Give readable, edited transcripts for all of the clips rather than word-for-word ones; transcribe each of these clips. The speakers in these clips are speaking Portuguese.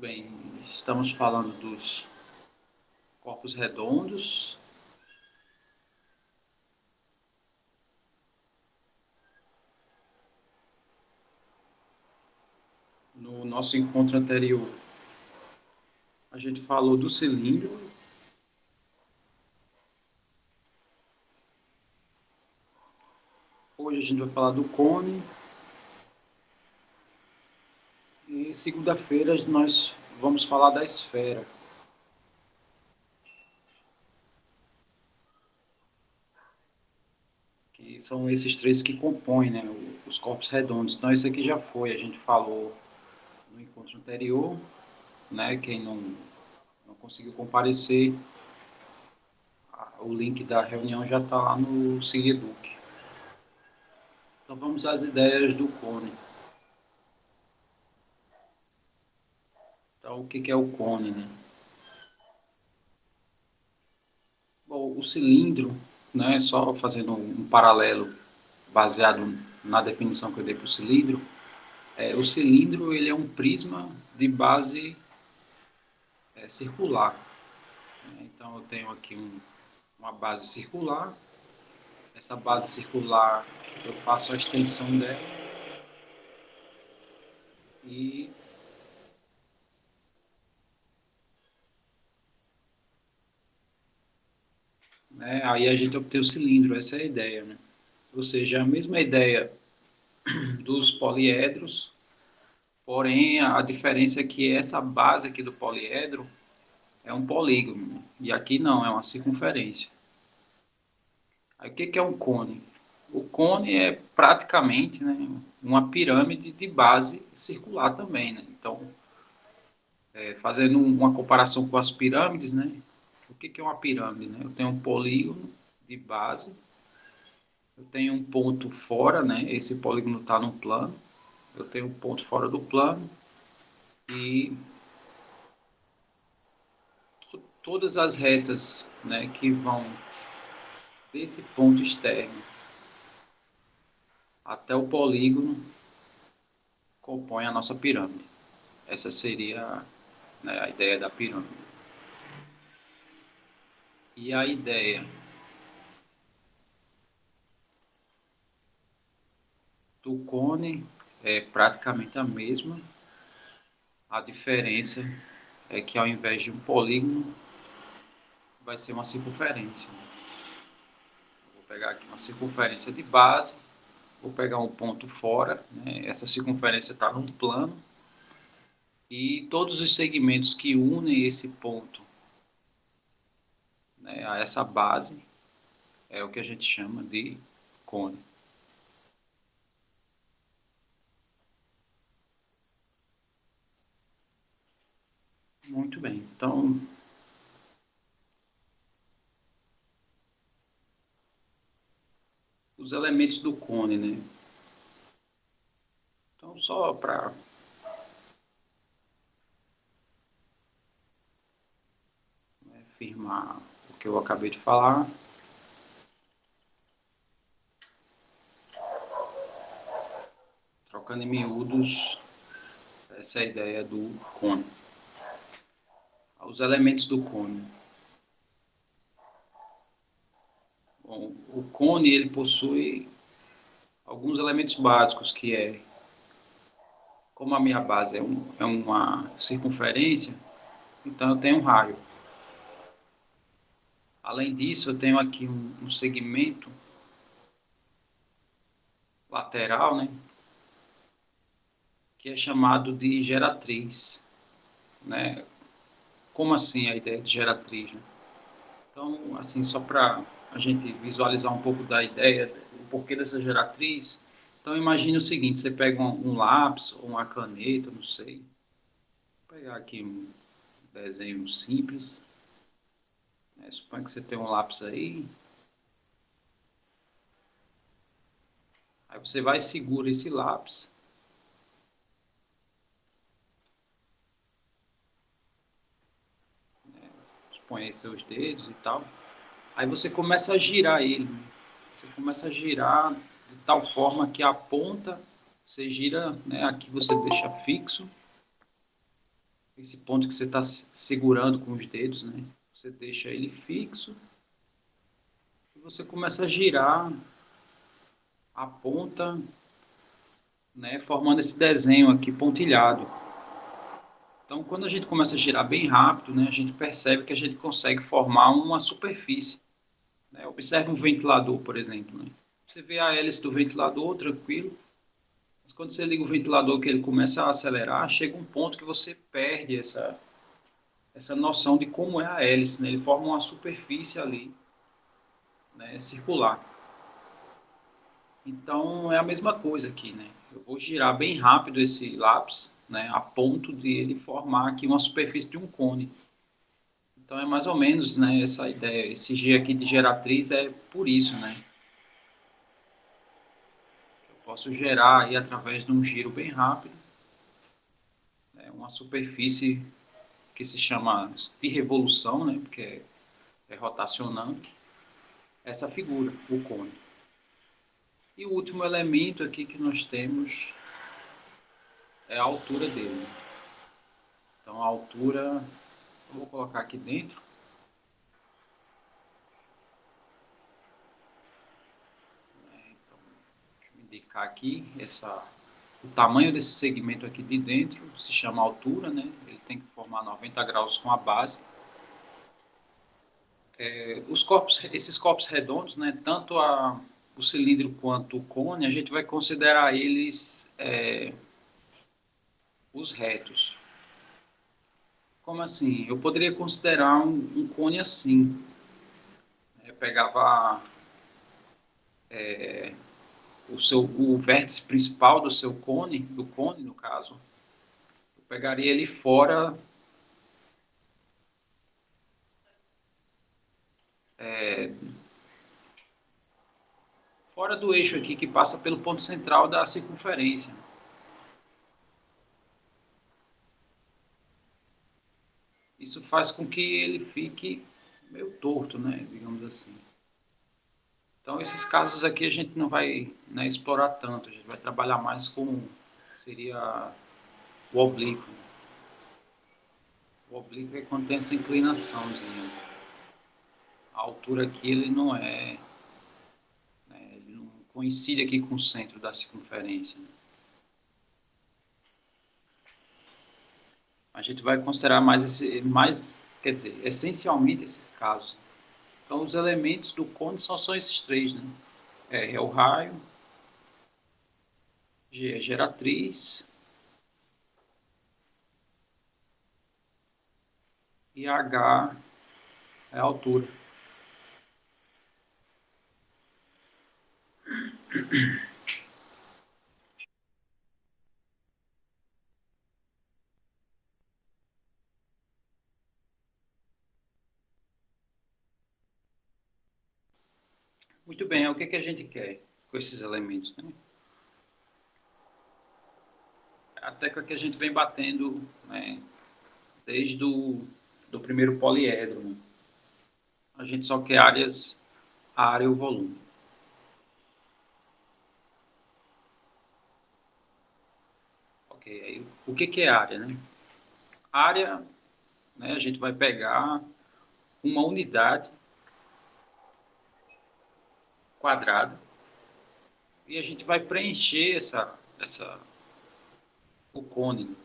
Bem, estamos falando dos corpos redondos. No nosso encontro anterior, a gente falou do cilindro. Hoje a gente vai falar do cone. E segunda-feira nós vamos falar da esfera. Que são esses três que compõem, né, os corpos redondos. Então, isso aqui já foi, a gente falou no encontro anterior, né, quem não conseguiu comparecer, o link da reunião já está lá no SIGEDUC. Então, vamos às ideias do cone. Então, o que é o cone, né? Bom, o cilindro, né, só fazendo um paralelo baseado na definição que eu dei para o cilindro, o cilindro ele é um prisma de base circular. Né? Então, eu tenho aqui uma base circular. Essa base circular, eu faço a extensão dela e né, aí a gente obtém o cilindro, essa é a ideia. Né? Ou seja, a mesma ideia dos poliedros, porém a diferença é que essa base aqui do poliedro é um polígono, e aqui não, é uma circunferência. Aí o que é um cone? O cone é praticamente, né, uma pirâmide de base circular também. Né? Então, fazendo uma comparação com as pirâmides, né, o que é uma pirâmide? Né? Eu tenho um polígono de base, eu tenho um ponto fora, né, esse polígono está no plano, eu tenho um ponto fora do plano e todas as retas, né, que vão desse ponto externo até o polígono compõem a nossa pirâmide. Essa seria, né, a ideia da pirâmide. E a ideia do cone é praticamente a mesma. A diferença é que ao invés de um polígono, vai ser uma circunferência. Vou pegar aqui uma circunferência de base, vou pegar um ponto fora, né? Essa circunferência está num plano, e todos os segmentos que unem esse ponto, né, a essa base é o que a gente chama de cone. Muito bem, então os elementos do cone, né? Então só para afirmar o que eu acabei de falar, trocando em miúdos, essa é a ideia do cone. Os elementos do cone. Bom, o cone ele possui alguns elementos básicos, que é, como a minha base é uma circunferência, então eu tenho um raio. Além disso, eu tenho aqui um segmento lateral, né, que é chamado de geratriz. Né? Como assim a ideia de geratriz? Né? Então, assim, só para a gente visualizar um pouco da ideia, o porquê dessa geratriz. Então, imagine o seguinte, você pega um lápis ou uma caneta, não sei. Vou pegar aqui um desenho simples. Né? Suponha que você tem um lápis aí. Aí você vai e segura esse lápis. Né? Põe aí seus dedos e tal. Aí você começa a girar ele. Né? Você começa a girar de tal forma que a ponta você gira, né, aqui você deixa fixo, esse ponto que você está segurando com os dedos, né? Você deixa ele fixo e você começa a girar a ponta, né? Formando esse desenho aqui pontilhado. Então, quando a gente começa a girar bem rápido, né? A gente percebe que a gente consegue formar uma superfície, né? Observe um ventilador, por exemplo, né? Você vê a hélice do ventilador tranquilo, mas quando você liga o ventilador que ele começa a acelerar, chega um ponto que você perde essa noção de como é a hélice, né? Ele forma uma superfície ali, né, circular. Então é a mesma coisa aqui, né? Eu vou girar bem rápido esse lápis, né, a ponto de ele formar aqui uma superfície de um cone. Então é mais ou menos, né, essa ideia. Esse G aqui de geratriz é por isso, né? Eu posso gerar aí através de um giro bem rápido, né, uma superfície que se chama de revolução, né? Porque é rotacionando essa figura, o cone. E o último elemento aqui que nós temos é a altura dele. Então a altura, eu vou colocar aqui dentro. Então, deixa eu indicar aqui o tamanho desse segmento aqui de dentro, se chama altura, né? Ele tem que formar 90 graus com a base. Esses corpos redondos, né, tanto o cilindro quanto o cone, a gente vai considerar eles os retos. Como assim? Eu poderia considerar um cone assim. Eu pegava o vértice principal do cone no caso, eu pegaria ele fora do eixo aqui que passa pelo ponto central da circunferência. Isso faz com que ele fique meio torto, né, digamos assim. Então, esses casos aqui a gente não vai, né, explorar tanto, a gente vai trabalhar mais com, seria o oblíquo. O oblíquo é quando tem essa inclinaçãozinha. A altura aqui ele não é, né, ele não coincide aqui com o centro da circunferência. Né? A gente vai considerar quer dizer, essencialmente esses casos. Então, os elementos do cone são esses três, né? R é o raio, G é geratriz e H é a altura. Muito bem, o que a gente quer com esses elementos, né? A tecla que a gente vem batendo, né, desde do primeiro poliedro. Né? A gente só quer a área e o volume. Ok, aí, o que é área, né? Área, né, a gente vai pegar uma unidade quadrada e a gente vai preencher o cone.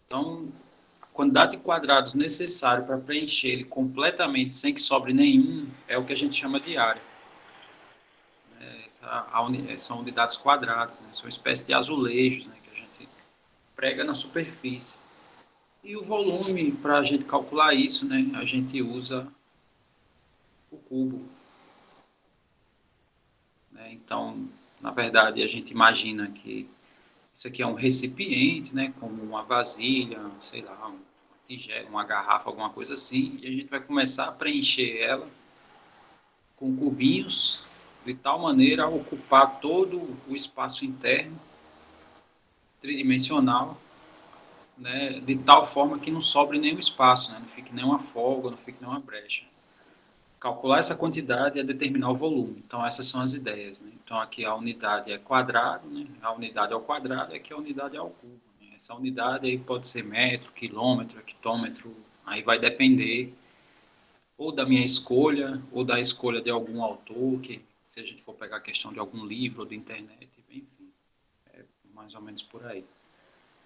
Então, a quantidade de quadrados necessária para preencher ele completamente sem que sobre nenhum é o que a gente chama de área. São unidades quadradas, né? São uma espécie de azulejos, né, que a gente prega na superfície. E o volume, para a gente calcular isso, né, a gente usa o cubo. Né? Então, na verdade, a gente imagina que isso aqui é um recipiente, né, como uma vasilha, sei lá, uma tigela, uma garrafa, alguma coisa assim, e a gente vai começar a preencher ela com cubinhos de tal maneira a ocupar todo o espaço interno tridimensional, né, de tal forma que não sobre nenhum espaço, né, não fique nenhuma folga, não fique nenhuma brecha. Calcular essa quantidade é determinar o volume. Então, essas são as ideias. Né? Então, aqui a unidade é quadrado, né? A unidade ao quadrado, aqui a unidade é ao cubo. Né? Essa unidade aí pode ser metro, quilômetro, hectômetro, aí vai depender ou da minha escolha, ou da escolha de algum autor, que se a gente for pegar a questão de algum livro ou de internet, enfim, mais ou menos por aí.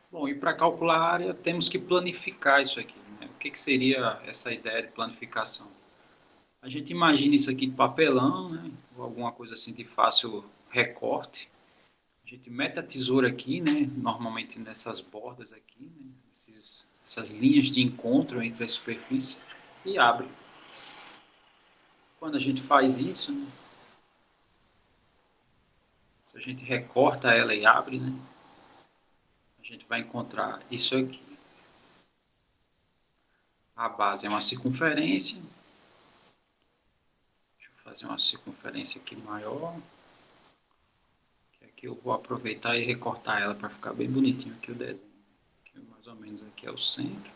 Bom, e para calcular a área, temos que planificar isso aqui, né? O que seria essa ideia de planificação? A gente imagina isso aqui de papelão, né? Ou alguma coisa assim de fácil recorte. A gente mete a tesoura aqui, né? Normalmente nessas bordas aqui, né? Essas linhas de encontro entre a superfície e abre. Quando a gente faz isso, né? Se a gente recorta ela e abre, né? A gente vai encontrar isso aqui. A base é uma circunferência. Deixa eu fazer uma circunferência aqui maior. Que aqui eu vou aproveitar e recortar ela para ficar bem bonitinho aqui o desenho. Aqui, mais ou menos aqui é o centro.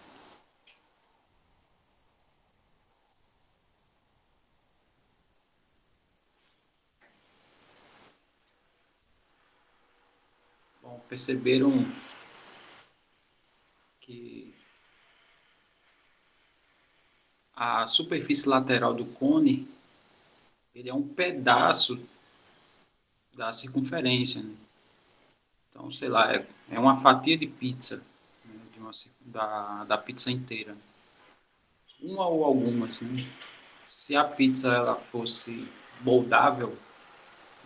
Bom, perceberam que a superfície lateral do cone ele é um pedaço da circunferência, né? Então, sei lá, é uma fatia de pizza, né, da pizza inteira. Uma ou algumas, né? Se a pizza ela fosse moldável,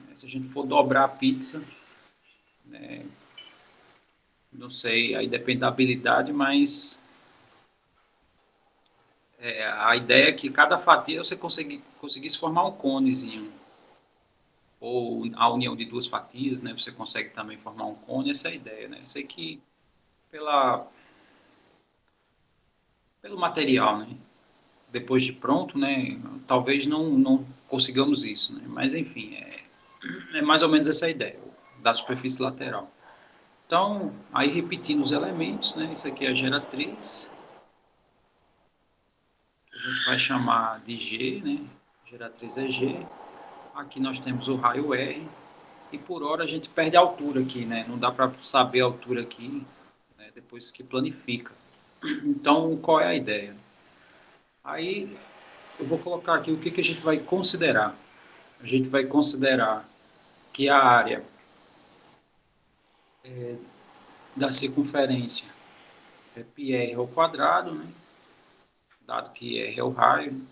né, se a gente for dobrar a pizza, né, não sei, aí depende da habilidade, mas a ideia é que cada fatia você conseguisse formar um conezinho. Ou a união de duas fatias, né? Você consegue também formar um cone, essa é a ideia, né? Sei que pela, pelo material, né? Depois de pronto, né? Talvez não consigamos isso, né? Mas enfim, é mais ou menos essa a ideia da superfície lateral. Então, aí repetindo os elementos, né? Isso aqui é a geratriz, que a gente vai chamar de G, né? Geratriz é G. Aqui nós temos o raio R. E por hora a gente perde a altura aqui, né? Não dá para saber a altura aqui, né? Depois que planifica. Então, qual é a ideia? Aí eu vou colocar aqui o que a gente vai considerar. A gente vai considerar que a área da circunferência é πr ao quadrado, né? Dado que r é o raio.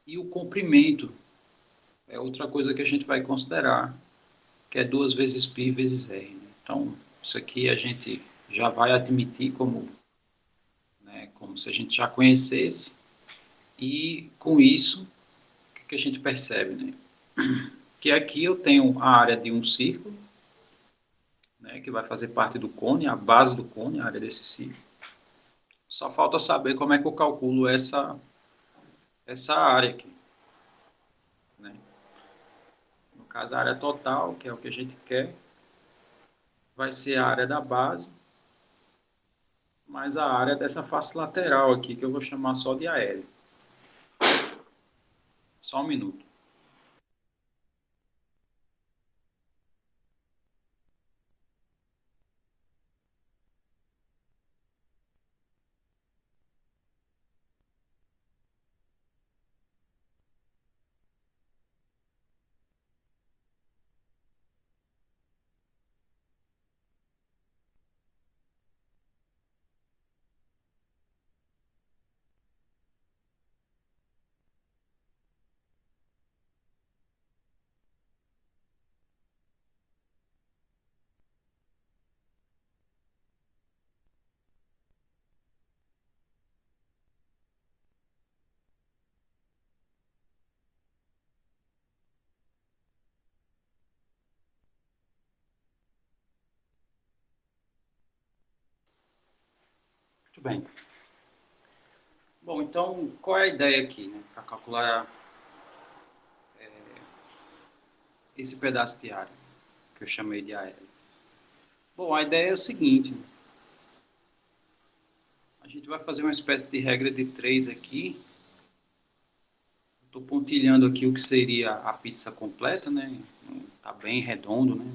E o comprimento é outra coisa que a gente vai considerar, que é 2 vezes π vezes r. Né? Então, isso aqui a gente já vai admitir como, né, como se a gente já conhecesse. E com isso, o que a gente percebe? Né? Que aqui eu tenho a área de um círculo, né, que vai fazer parte do cone, a base do cone, a área desse círculo. Só falta saber como é que eu calculo essa área aqui. Né? No caso, a área total, que é o que a gente quer, vai ser a área da base, mais a área dessa face lateral aqui, que eu vou chamar só de AL. Só um minuto. Muito bem. Bom, então, qual é a ideia aqui, né, para calcular esse pedaço de área, que eu chamei de AL? Bom, a ideia é o seguinte, a gente vai fazer uma espécie de regra de 3 aqui. Estou pontilhando aqui o que seria a pizza completa, né? Está bem redondo, né?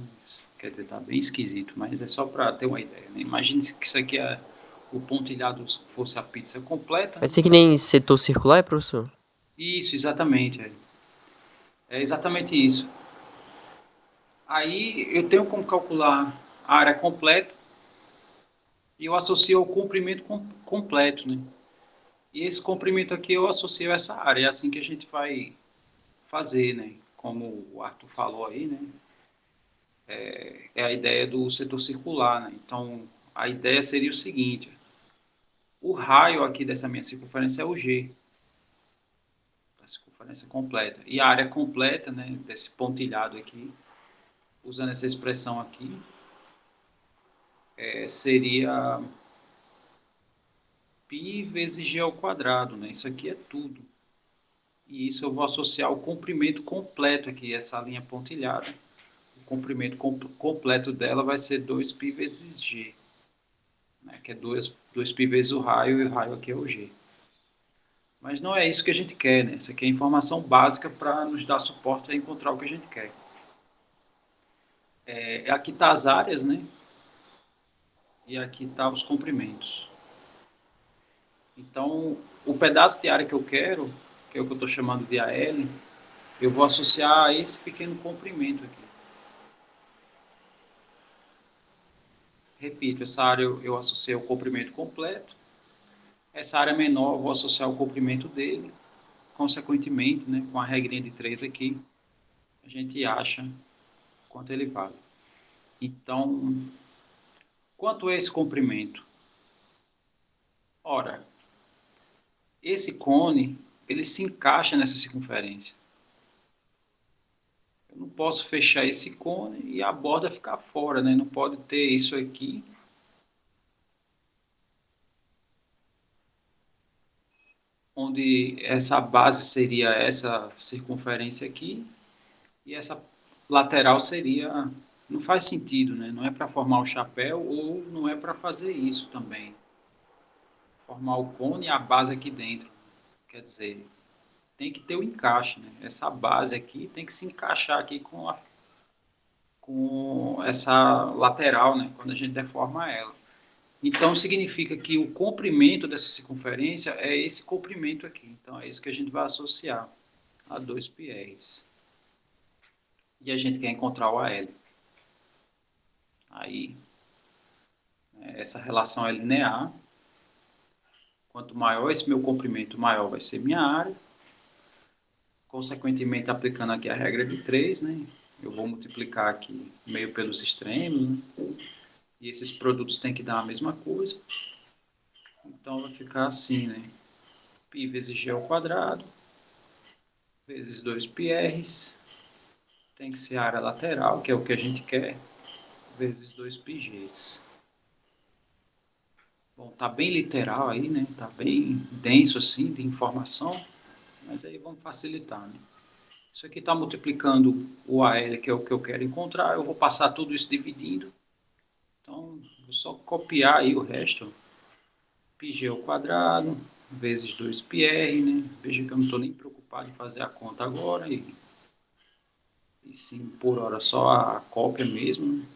Quer dizer, tá bem esquisito, mas é só para ter uma ideia, né? Imagine que isso aqui é o pontilhado fosse a pizza completa, Vai né? ser que nem setor circular, professor? Isso, exatamente. É exatamente isso. Aí eu tenho como calcular a área completa e eu associo ao comprimento completo, né? E esse comprimento aqui eu associo a essa área. É assim que a gente vai fazer, né? Como o Arthur falou aí, né? É a ideia do setor circular, né? Então, a ideia seria o seguinte: o raio aqui dessa minha circunferência é o G, a circunferência completa. E a área completa, né, desse pontilhado aqui, usando essa expressão aqui, seria π vezes g ao quadrado, né? Isso aqui é tudo. E isso eu vou associar ao comprimento completo aqui, essa linha pontilhada. O comprimento completo dela vai ser 2π vezes g, né? Que é 2π vezes o raio, e o raio aqui é o g. Mas não é isso que a gente quer, né? Isso aqui é informação básica para nos dar suporte a encontrar o que a gente quer. Aqui está as áreas, né? E aqui está os comprimentos. Então, o pedaço de área que eu quero, que é o que eu estou chamando de AL, eu vou associar a esse pequeno comprimento aqui. Repito, essa área eu associei ao comprimento completo. Essa área menor eu vou associar ao comprimento dele. Consequentemente, né, com a regrinha de 3 aqui, a gente acha quanto ele vale. Então, quanto é esse comprimento? Ora, esse cone, ele se encaixa nessa circunferência. Eu não posso fechar esse cone e a borda ficar fora, né? Não pode ter isso aqui, onde essa base seria essa circunferência aqui, e essa lateral seria... Não faz sentido, né? Não é para formar o chapéu ou não é para fazer isso também. Formar o cone e a base aqui dentro. Quer dizer, tem que ter o encaixe, né? Essa base aqui tem que se encaixar aqui com essa lateral, né? Quando a gente deforma ela. Então, significa que o comprimento dessa circunferência é esse comprimento aqui. Então, é isso que a gente vai associar a 2πrs. E a gente quer encontrar o AL. Aí, essa relação é linear. Quanto maior esse meu comprimento, maior vai ser minha área. Consequentemente, aplicando aqui a regra de 3, né? Eu vou multiplicar aqui meio pelos extremos, né? E esses produtos têm que dar a mesma coisa. Então, vai ficar assim, né? π vezes g ao quadrado, vezes 2πrs, tem que ser a área lateral, que é o que a gente quer, vezes 2πgs. Bom, tá bem literal aí, né? Tá bem denso assim de informação, mas aí vamos facilitar, né? Isso aqui está multiplicando o AL, que é o que eu quero encontrar. Eu vou passar tudo isso dividindo. Então, vou só copiar aí o resto. πg ao quadrado, vezes 2πr, né? Veja que eu não estou nem preocupado em fazer a conta agora. E sim, por hora, só a cópia mesmo, né?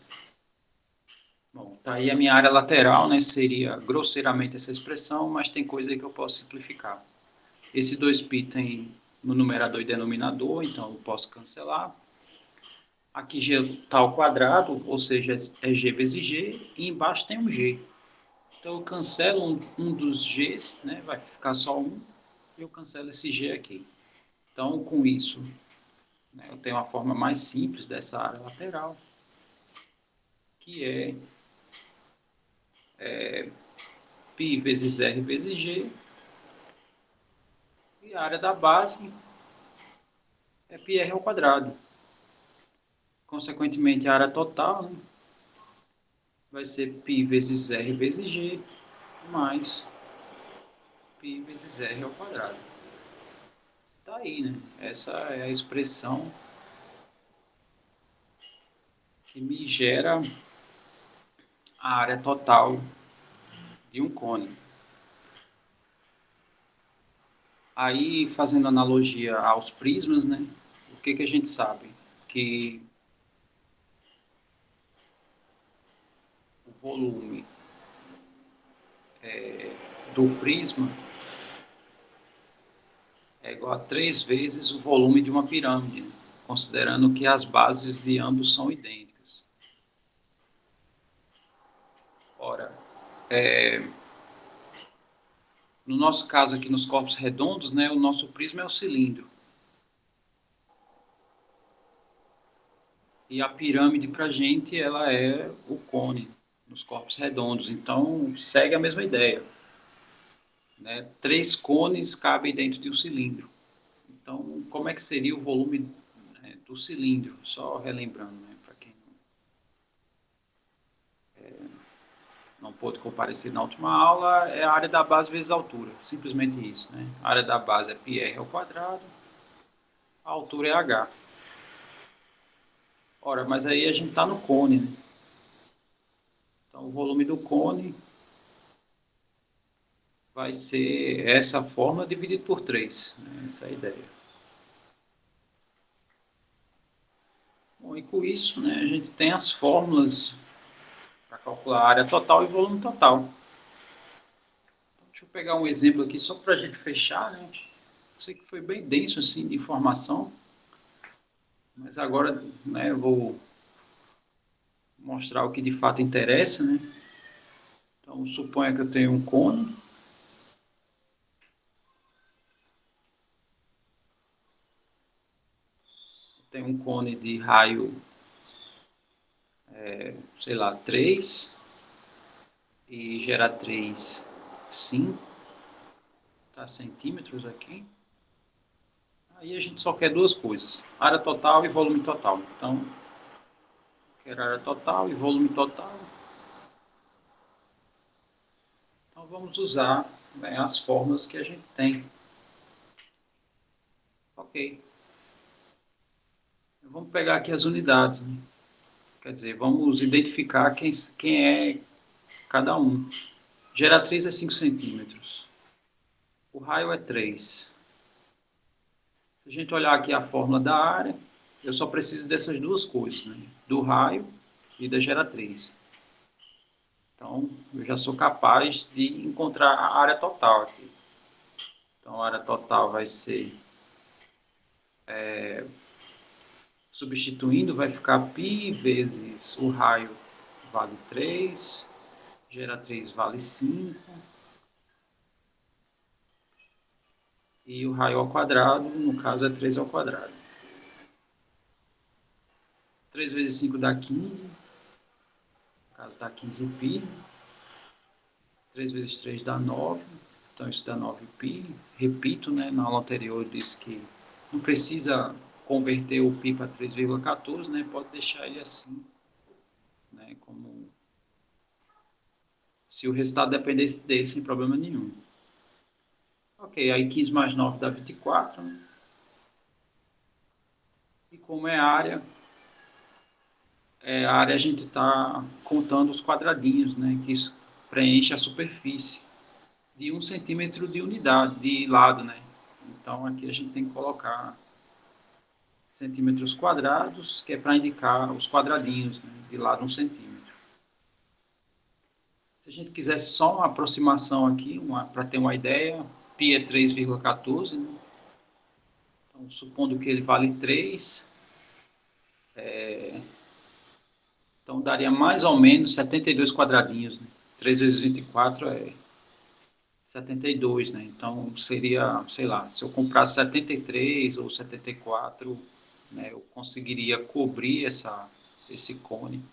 Bom, tá aí a minha área lateral, né? Seria grosseiramente essa expressão, mas tem coisa aí que eu posso simplificar. Esse 2π tem no numerador e denominador, então eu posso cancelar. Aqui g está ao quadrado, ou seja, é g vezes g, e embaixo tem um g. Então eu cancelo um dos g's, né? Vai ficar só um, e eu cancelo esse g aqui. Então, com isso, né, eu tenho uma forma mais simples dessa área lateral, que π vezes r vezes g, e a área da base é πr ao quadrado. Consequentemente, a área total, né, vai ser π vezes r vezes g, mais π vezes r ao quadrado. Tá aí, né? Essa é a expressão que me gera a área total de um cone. Aí, fazendo analogia aos prismas, né? O que a gente sabe? Que volume do prisma é igual a 3 vezes o volume de uma pirâmide, né? Considerando que as bases de ambos são idênticas. Ora, no nosso caso aqui nos corpos redondos, né, o nosso prisma é o cilindro. E a pirâmide para a gente ela é o cone nos corpos redondos. Então segue a mesma ideia, né? 3 cones cabem dentro de um cilindro. Então como é que seria o volume, né, do cilindro? Só relembrando, né, para quem não pôde comparecer na última aula, é a área da base vezes a altura. Simplesmente isso, né? A área da base é πr ao quadrado, a altura é h. Ora, mas aí a gente está no cone, né? Então o volume do cone vai ser essa fórmula dividido por 3. Né? Essa é a ideia. Bom, e com isso, né, a gente tem as fórmulas para calcular a área total e volume total. Então, deixa eu pegar um exemplo aqui só para a gente fechar. Né? Sei que foi bem denso assim, de informação, mas agora, né, eu vou mostrar o que de fato interessa. Né? Então, suponha que eu tenho um cone. Tem um cone de raio, sei lá, 3 e geratriz 5, tá, centímetros aqui. Aí a gente só quer duas coisas, área total e volume total. Então, quero área total e volume total. Então, vamos usar, né, as fórmulas que a gente tem. Ok. Vamos pegar aqui as unidades. Né? Quer dizer, vamos identificar quem é cada um. Geratriz é 5 centímetros. O raio é 3. Se a gente olhar aqui a fórmula da área, eu só preciso dessas duas coisas, né? Do raio e da geratriz. Então, eu já sou capaz de encontrar a área total aqui. Então, a área total vai ser, substituindo, vai ficar π vezes o raio vale 3, geratriz vale 5, e o raio ao quadrado, no caso, é 3 ao quadrado. 3 vezes 5 dá 15, no caso dá 15π. 3 vezes 3 dá 9, então isso dá 9π. Repito, né, na aula anterior eu disse que não precisa converter o π para 3,14, né, pode deixar ele assim, né, como se o resultado dependesse dele, sem problema nenhum. Ok, aí 15 mais 9 dá 24, né? E como é área, a área a gente está contando os quadradinhos, né, que isso preenche a superfície de 1 centímetro de unidade, de lado, né? Então aqui a gente tem que colocar centímetros quadrados, que é para indicar os quadradinhos, né, de lado 1 centímetro. Se a gente quisesse só uma aproximação aqui, para ter uma ideia, π é 3,14, né? Então, supondo que ele vale 3, então daria mais ou menos 72 quadradinhos. Né? 3 vezes 24 é 72, né? Então seria, sei lá, se eu comprasse 73 ou 74, né, eu conseguiria cobrir esse cone,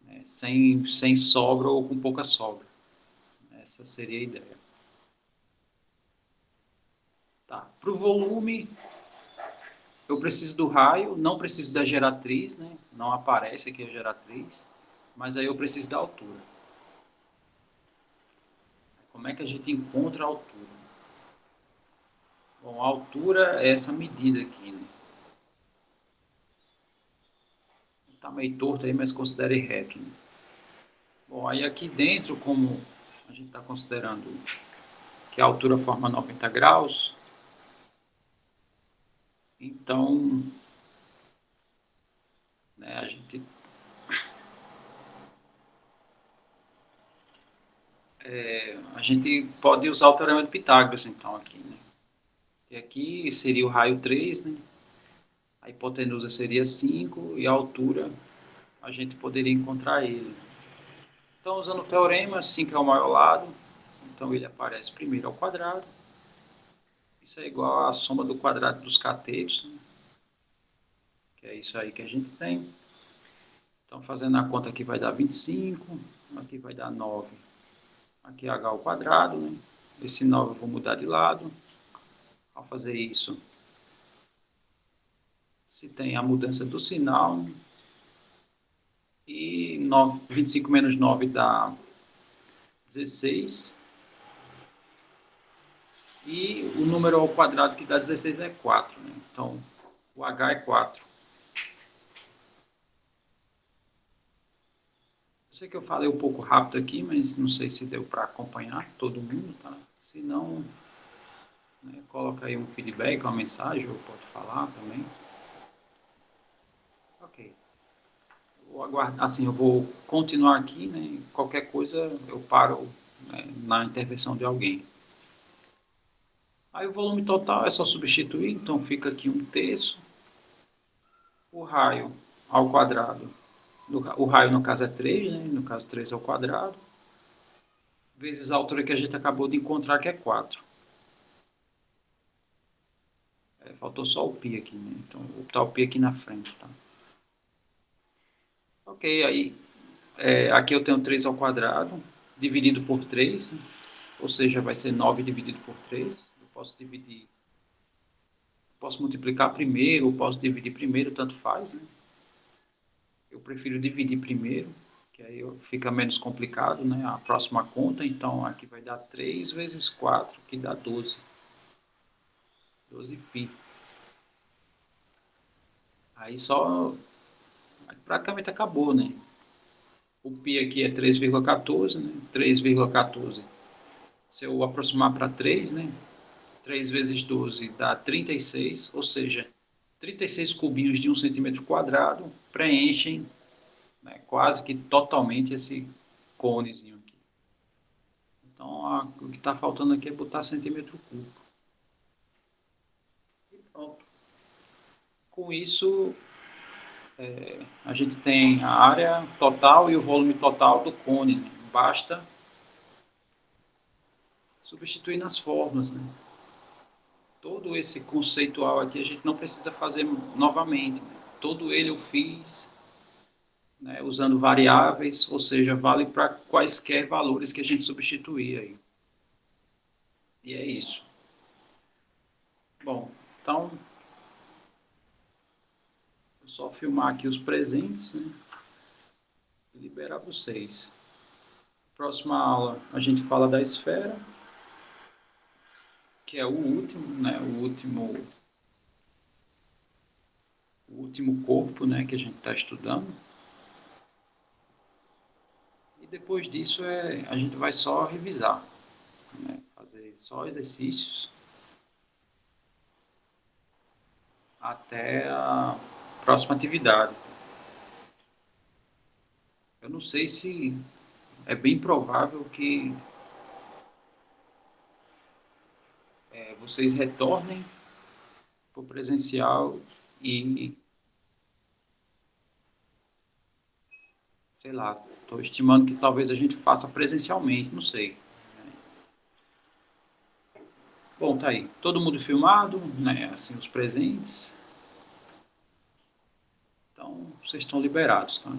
né, sem sobra ou com pouca sobra. Essa seria a ideia. Tá. Para o volume, eu preciso do raio, não preciso da geratriz, né? Não aparece aqui a geratriz, mas aí eu preciso da altura. Como é que a gente encontra a altura? Bom, a altura é essa medida aqui, né? Está meio torto aí, mas considere reto. Né? Bom, aí aqui dentro, como a gente está considerando que a altura forma 90 graus, então, né, a gente A gente pode usar o Teorema de Pitágoras, então, aqui, né? E aqui seria o raio 3, né? A hipotenusa seria 5 e a altura a gente poderia encontrar ele. Então, usando o teorema, 5 é o maior lado, então ele aparece primeiro ao quadrado. Isso é igual à soma do quadrado dos catetos, né? Que é isso aí que a gente tem. Então, fazendo a conta aqui vai dar 25, aqui vai dar 9. Aqui é h ao quadrado, né? Esse 9 eu vou mudar de lado. Ao fazer isso, se tem a mudança do sinal, e 25 menos 9 dá 16, e o número ao quadrado que dá 16 é 4, né? Então, o h é 4. Eu sei que eu falei um pouco rápido aqui, mas não sei se deu para acompanhar todo mundo, tá? Se não, né, coloca aí um feedback, uma mensagem, ou pode falar também. Ok. Assim, eu vou continuar aqui, né? Qualquer coisa eu paro, né, na intervenção de alguém. Aí o volume total é só substituir, então fica aqui 1/3. O raio ao quadrado, o raio no caso é 3, né? No caso 3 ao quadrado, vezes a altura que a gente acabou de encontrar, que é 4. Faltou só o π aqui, né? Então vou botar o π aqui na frente, tá? Ok, aí aqui eu tenho 3 ao quadrado, dividido por 3, né? Ou seja, vai ser 9 dividido por 3. Eu posso multiplicar primeiro, ou posso dividir primeiro, tanto faz, né? Eu prefiro dividir primeiro, que aí fica menos complicado, né? A próxima conta, então aqui vai dar 3 vezes 4, que dá 12. 12π. Aí praticamente acabou, né? O π aqui é 3,14, né? 3,14. Se eu aproximar para 3, né? 3 vezes 12 dá 36, ou seja, 36 cubinhos de 1 centímetro quadrado preenchem, né, quase que totalmente esse conezinho aqui. Então, o que está faltando aqui é botar centímetro cúbico. E pronto. Com isso, a gente tem a área total e o volume total do cone, né? Basta substituir nas fórmulas, né? Todo esse conceitual aqui a gente não precisa fazer novamente, né? Todo ele eu fiz, né, usando variáveis, ou seja, vale para quaisquer valores que a gente substituir aí. E é isso. Bom, então, vou só filmar aqui os presentes, né, e liberar vocês. Próxima aula a gente fala da esfera, que é o último, né, o último corpo, né, que a gente está estudando. E depois disso a gente vai só revisar, né, fazer só exercícios até a próxima atividade. Eu não sei se é bem provável que vocês retornem para o presencial e, sei lá, estou estimando que talvez a gente faça presencialmente, não sei. Bom, tá aí. Todo mundo filmado, né? Assim, os presentes. Então, vocês estão liberados, tá?